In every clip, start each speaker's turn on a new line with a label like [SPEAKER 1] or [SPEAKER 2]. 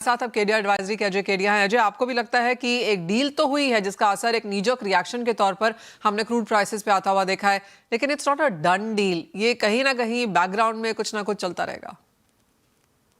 [SPEAKER 1] साथ अब केडिया एडवाइजरी के अजय केडिया हैं। अजय, आपको भी लगता है कि एक डील तो हुई है जिसका असर एक नीजक रिएक्शन के तौर पर हमने क्रूड प्राइसेस पे आता हुआ देखा है, लेकिन it's not a done deal. ये कहीं ना कहीं बैकग्राउंड में कुछ ना कुछ चलता रहेगा।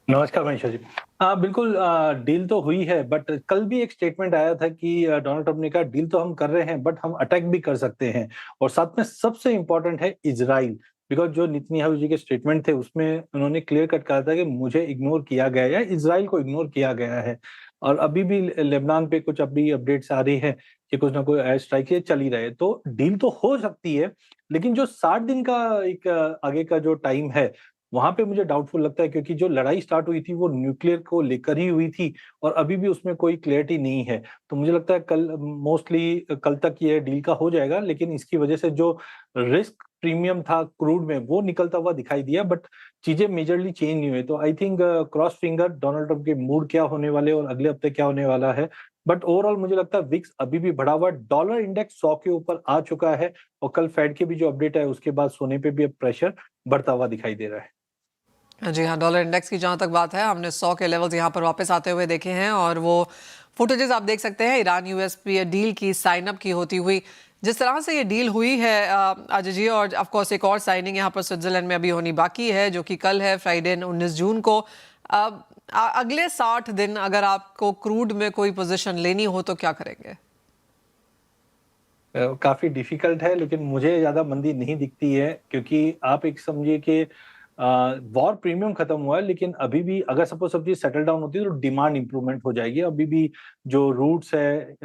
[SPEAKER 2] नमस्कार मनीषा जी। हाँ बिल्कुल, डील तो हुई है, बट कल भी एक स्टेटमेंट आया था कि डोनाल्ड ट्रंप ने कहा डील तो हम कर रहे हैं बट हम अटैक भी कर सकते हैं। और साथ में सबसे इम्पोर्टेंट है इजराइल, बिकॉज जो नेतन्याहू जी के स्टेटमेंट थे उसमें उन्होंने क्लियर कट कहा था कि मुझे इग्नोर किया गया है या इजराइल को इग्नोर किया गया है। और अभी भी लेबनान पे कुछ अभी अपडेट्स आ रही है कि कुछ ना कोई एयर स्ट्राइक ये चल ही रहे, तो डील तो हो सकती है। लेकिन जो 60 दिन का एक आगे का जो टाइम है वहां पे मुझे डाउटफुल लगता है, क्योंकि जो लड़ाई स्टार्ट हुई थी वो न्यूक्लियर को लेकर ही हुई थी और अभी भी उसमें कोई क्लैरिटी नहीं है। तो मुझे लगता है कल मोस्टली कल तक ये डील का हो जाएगा, लेकिन इसकी वजह से जो रिस्क प्रीमियम था क्रूड में वो निकलता हुआ दिखाई दिया, बट चीजें मेजरली चेंज नहीं हुई। तो I think cross finger Donald Trump के मूड क्या होने वाले और अगले हफ्ते क्या होने वाला है। बट ओवरऑल मुझे लगता है विक्स अभी भी बढ़ा हुआ, डॉलर इंडेक्स 100 के ऊपर आ चुका है और कल फेड की भी जो अपडेट है उसके बाद सोने पे भी अब प्रेशर बढ़ता हुआ दिखाई दे रहा है।
[SPEAKER 1] जी हाँ, डॉलर इंडेक्स की जहाँ तक बात है, हमने 100 के लेवल्स यहाँ पर वापस आते हुए देखे हैं और वो फुटेजेस आप देख सकते हैं ईरान यूएस पे डील की साइन अप की होती हुई। जिस तरह से ये डील हुई है अजय जी, और ऑफ कोर्स एक और साइनिंग यहाँ पर स्विट्जरलैंड में अभी होनी बाकी है जो कि कल है, फ्राइडे 19 जून को। अब अगले 60 दिन अगर आपको क्रूड में कोई पोजीशन लेनी हो तो क्या करेंगे?
[SPEAKER 2] काफी डिफिकल्ट है, लेकिन मुझे ज्यादा मंदी नहीं दिखती है, क्योंकि आप एक समझिए कि वॉर प्रीमियम खत्म हुआ है, लेकिन अभी भी अगर सपोज सब चीज सेटल डाउन होती है तो डिमांड इंप्रूवमेंट हो जाएगी। अभी भी जो रूट्स है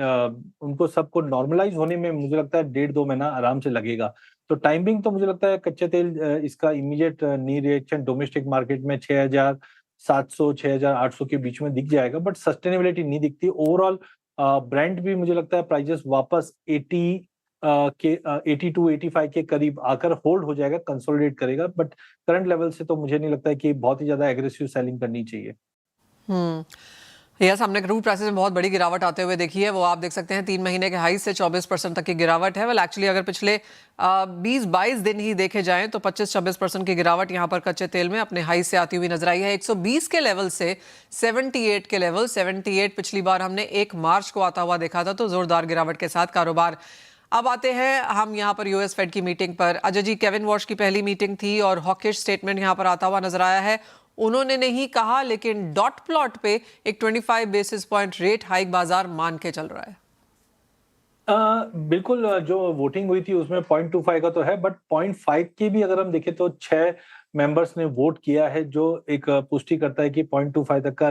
[SPEAKER 2] उनको सबको नॉर्मलाइज होने में मुझे लगता है 1.5-2 महीना आराम से लगेगा। तो टाइमिंग तो मुझे लगता है कच्चे तेल इसका इमीडिएट नी रिएक्शन डोमेस्टिक मार्केट में 6,700 6,800 के बीच में दिख जाएगा, बट सस्टेनेबिलिटी नहीं दिखती ओवरऑल। ब्रांड भी मुझे लगता है प्राइजेस वापस 82-85 के करीब आकर होल्ड हो जाएगा, कंसोलिडेट करेगा, बट करंट लेवल से तो मुझे नहीं लगता है कि बहुत ही ज्यादा एग्रेसिव सेलिंग करनी चाहिए।
[SPEAKER 1] यस, हमने क्रूड प्राइसेस में बहुत बड़ी गिरावट आते हुए देखी है। वो आप देख सकते हैं 3 महीने के हाई से 24% तक की गिरावट है। वेल एक्चुअली अगर पिछले 20-22 दिन ही देखे जाएं तो 25-26% की गिरावट यहाँ पर कच्चे तेल में अपने हाई से आती हुई नजर आई है। 120 के लेवल से 78 के लेवल, 78 पिछली बार हमने 1 मार्च को आता हुआ देखा था, तो जोरदार गिरावट के साथ कारोबार। अब आते हैं हम यहाँ पर यूएस फेड की मीटिंग पर। अजय जी, केविन वॉश की पहली मीटिंग थी और हॉकिश स्टेटमेंट यहाँ पर आता हुआ नजर आया है। उन्होंने नहीं कहा, लेकिन डॉट प्लॉट पे एक 25 बेसिस पॉइंट रेट हाइक बाजार मान के चल रहा है।
[SPEAKER 2] बिल्कुल, जो वोटिंग हुई थी उसमें 0.25 का तो है, बट 0.5 की भी अगर हम देखें तो 6 मेंबर्स ने वोट किया है, जो एक पुष्टि करता है कि 0.25 तक का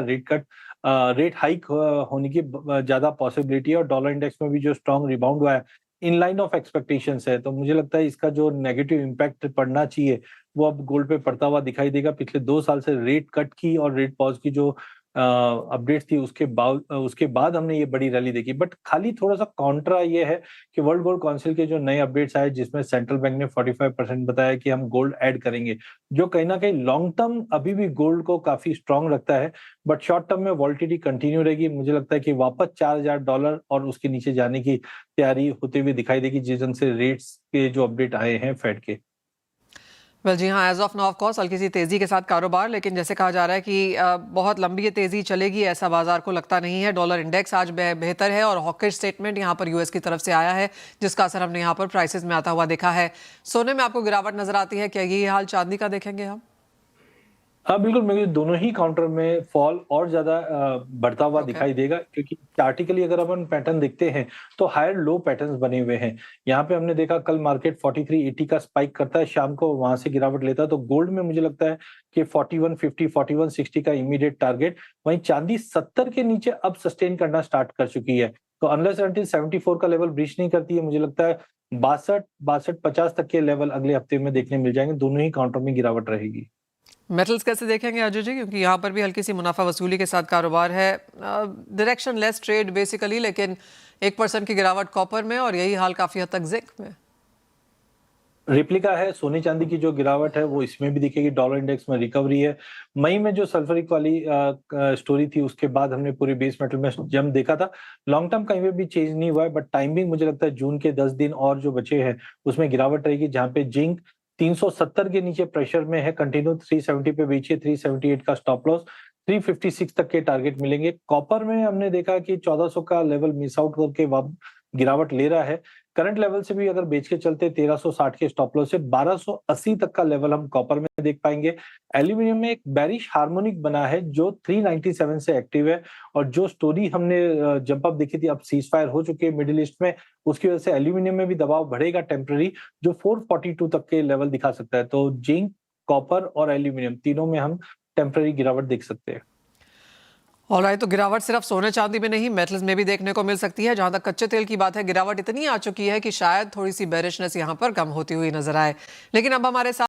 [SPEAKER 2] रेट हाइक होने की ज्यादा पॉसिबिलिटी है। और डॉलर इंडेक्स में भी जो स्ट्रॉन्ग रिबाउंड हुआ है इन लाइन ऑफ एक्सपेक्टेशंस है, तो मुझे लगता है इसका जो नेगेटिव इम्पैक्ट पड़ना चाहिए वो अब गोल्ड पे पड़ता हुआ दिखाई देगा। पिछले 2 साल से रेट कट की और रेट पॉज की जो अपडेट्स थी उसके बाद हमने ये बड़ी रैली देखी। बट खाली थोड़ा सा कॉन्ट्रा ये है कि वर्ल्ड गोल्ड काउंसिल के जो नए अपडेट्स आए, जिसमें सेंट्रल बैंक ने 45% बताया कि हम गोल्ड ऐड करेंगे, जो कहीं ना कहीं लॉन्ग टर्म अभी भी गोल्ड को काफी स्ट्रांग रखता है, बट शॉर्ट टर्म में वॉलिटिलिटी कंटिन्यू रहेगी। मुझे लगता है कि वापस $4,000 और उसके नीचे जाने की तैयारी होते हुए दिखाई देगी, जिस ढंग से रेट्स के जो अपडेट आए हैं फेड के।
[SPEAKER 1] वेल जी हाँ, as of now of course हल्की सी तेजी के साथ कारोबार, लेकिन जैसे कहा जा रहा है कि बहुत लंबी ये तेजी चलेगी ऐसा बाजार को लगता नहीं है। डॉलर इंडेक्स आज बेहतर है और हॉकिश स्टेटमेंट यहाँ पर यूएस की तरफ से आया है, जिसका असर हमने यहाँ पर प्राइसेस में आता हुआ देखा है। सोने में आपको गिरावट नजर आती है क्या? ये हाल चांदी का देखेंगे हम?
[SPEAKER 2] हाँ बिल्कुल, मुझे दोनों ही काउंटर में फॉल और ज्यादा बढ़ता हुआ
[SPEAKER 1] ओके।
[SPEAKER 2] दिखाई देगा, क्योंकि चार्टिकली अगर अपन पैटर्न देखते हैं तो हायर लो पैटर्न्स बने हुए हैं। यहाँ पे हमने देखा कल मार्केट 4380 का स्पाइक करता है, शाम को वहां से गिरावट लेता है। तो गोल्ड में मुझे लगता है कि 4150 4160 का इमीडिएट टारगेट, वहीं चांदी 70 के नीचे अब सस्टेन करना स्टार्ट कर चुकी है। तो अनलेस अनटिल 74 का लेवल ब्रीच नहीं करती है, मुझे लगता है 62 62 50 तक के लेवल अगले हफ्ते में देखने मिल जाएंगे। दोनों ही काउंटर में गिरावट रहेगी।
[SPEAKER 1] मेटल्स कैसे देखेंगे अजय जी, क्योंकि यहाँ पर भी हल्की सी मुनाफा वसूली के साथ कारोबार है, डायरेक्शन लेस ट्रेड बेसिकली, लेकिन 1% की गिरावट कॉपर में और यही हाल काफी हद तक जिंक में।
[SPEAKER 2] रेप्लिका है, सोने चांदी की जो गिरावट है वो इसमें भी दिखेगी। डॉलर इंडेक्स में रिकवरी है। मई में जो सल्फरिक वाली स्टोरी थी उसके बाद हमने पूरी बेस मेटल में जंप देखा था। लॉन्ग टर्म कहीं पे भी चेंज नहीं हुआ है, बट टाइमिंग मुझे लगता है जून के 10 दिन और जो बचे हैं उसमें गिरावट रहेगी, जहां पे जिंक 370 के नीचे प्रेशर में है कंटिन्यू, 370 पे बेचिए, 378 का स्टॉप लॉस, 356 तक के टारगेट मिलेंगे। कॉपर में हमने देखा कि 1400 का लेवल मिस आउट करके गिरावट ले रहा है। करंट लेवल से भी अगर बेच के चलते 1360 के स्टॉप लॉस से 1280 तक का लेवल हम कॉपर में देख पाएंगे। एल्यूमिनियम में एक बेरिश हार्मोनिक बना है जो 397 से एक्टिव है, और जो स्टोरी हमने जंप अप देखी थी, अब सीज फायर हो चुकी है मिडिल ईस्ट में, उसकी वजह से एल्यूमिनियम में भी दबाव बढ़ेगा टेम्पररी, जो 442 तक के लेवल दिखा सकता है। तो जिंक, कॉपर और एल्यूमिनियम तीनों में हम टेम्पररी गिरावट देख सकते हैं।
[SPEAKER 1] ऑलराइट, तो गिरावट सिर्फ सोने चांदी में नहीं, मेटल्स में भी देखने को मिल सकती है। जहां तक कच्चे तेल की बात है, गिरावट इतनी आ चुकी है कि शायद थोड़ी सी बेरिशनेस यहां पर कम होती हुई नजर आए। लेकिन अब हमारे साथ